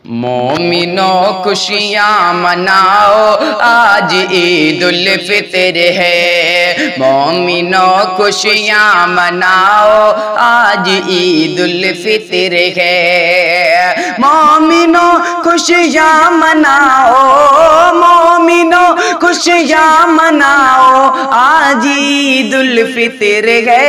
مومنو خوشیاں مناؤ آج عید الفطر ہے، مومنو خوشیاں مناؤ آج عید الفطر ہے، مومنو خوشیاں مناؤ، مومنو خوشیاں مناؤ آج عید الفطر ہے،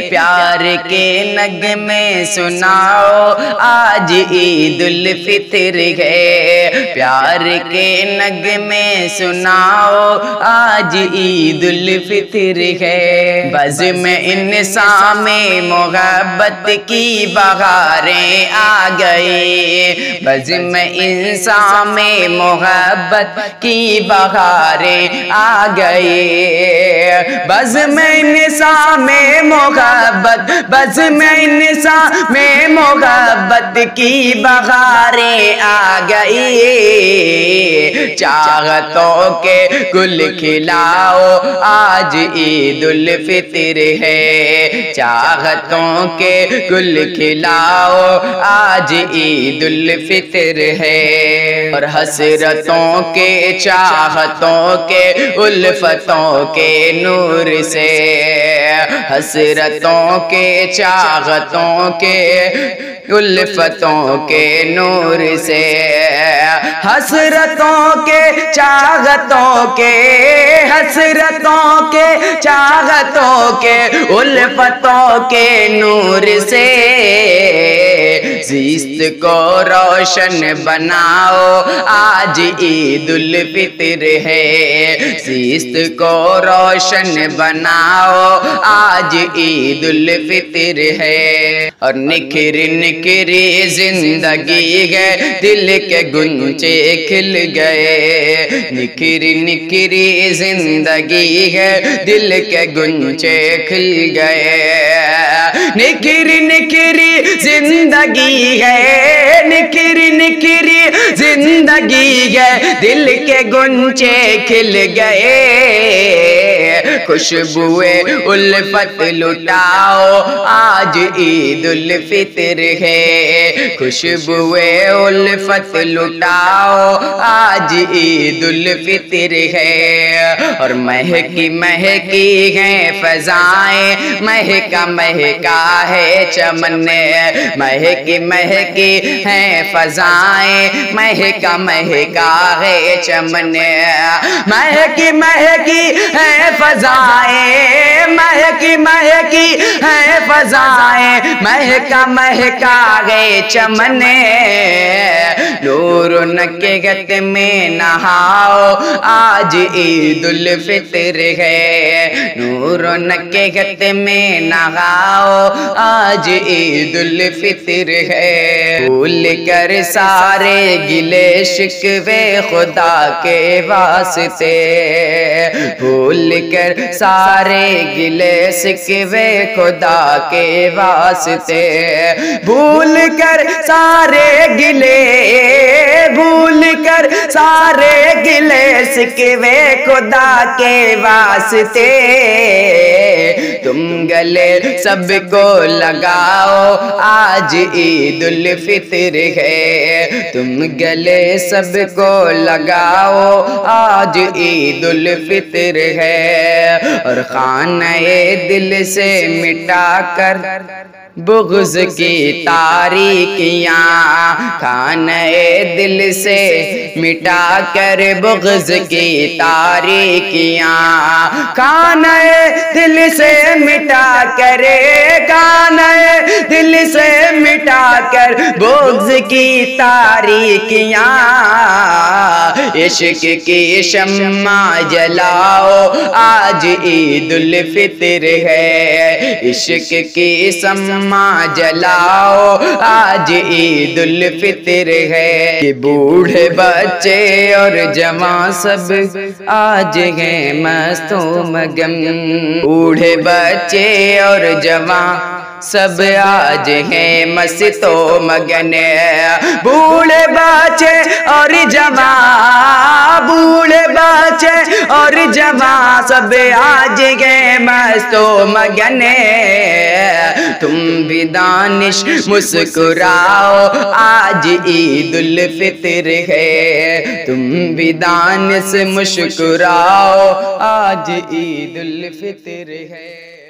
پیار کے نغمے سناؤ آج عید الفطر ہے، پیار کے نغمے سناؤ آج عید الفطر ہے، بزم انسان میں محبت کی بہاریں آ گئی، بزم انسان میں محبت کی بہاریں آ گئی، بزم انسان میں محبت، بزم انسان میں محبت کی بہاریں آ گئی، چاہتوں کے گل کھلاؤ آج عید الفطر ہے، چاہتوں کے گل کھلاؤ آج عید الفطر ہے، اور حسرتوں کے چاہتوں کے الفتوں کے نور سے، حسرتوں کے چاہتوں کے الفتوں کے نور سے، حسرتوں کے چاہتوں کے، حسرتوں کے چاہتوں کے الفتوں کے نور سے، زیست کو روشن بناؤ آج عید الفطر ہے، زیست کو روشن بناؤ آج عید الفطر ہے، اور نکھر نکھری زندگی ہے دل کے گنچے کھل گئے، نکھر نکھری زندگی ہے دل کے گنچے کھل گئے، نکھر نکھری زندگی ہے، نکھر نکھری زندگی ہے دل کے گنچے کھل گئے، خوشبوئے الفت لٹاؤ آج عید الفطر ہے، خوشبوئے الفت لٹاؤ آج عید الفطر ہے، اور مہکی مہکی ہیں فضائیں، مہکا مہکا ہے چمن، مہکی مہکی ہیں فضائیں، مہکا مہکا ہے چمن، مہکی مہکی ہیں فضائیں، مہکی مہکی ہیں فضائیں، مہکا مہکا ہے چمن، نور و نکہت میں نہاؤ آج عید الفطر ہے، نور و نکہت میں نہاؤ آج عید الفطر ہے، بھول کر سارے گلے شکوے خدا کے واسطے، بھول کر سارے گلے شکوے خدا کے واسطے، بھول کر سارے گلے، بھول کر سارے گلے شکوے خدا کے واسطے، تم گلے سب کو لگاؤ آج عید الفطر ہے، تم گلے سب کو لگاؤ آج عید الفطر ہے، اور خانہ دل سے مٹا کر بغض کی تاریکیاں، خانہ دل سے مٹا کر بغض کی تاریکیاں، خانہ دل سے مٹا کر، خانہ دل سے مٹا کر بغض کی تاریکیاں، عشق کی شمع جلاؤ آج عید الفطر ہے، عشق کی شمع جلاؤ آج عید الفطر ہے، کہ بوڑھے بچے اور جوان سب آج ہیں مست و مگن، بوڑھے بچے اور جوان سب آج ہیں مست و مگن، بوڑھے بچے اور جوان، بوڑھے بچے اور جوان سب آج ہیں مست و مگن۔ تم بھی دانش مسکراؤ آج عید الفطر ہے، تم بھی دانش مسکراؤ آج عید الفطر ہے۔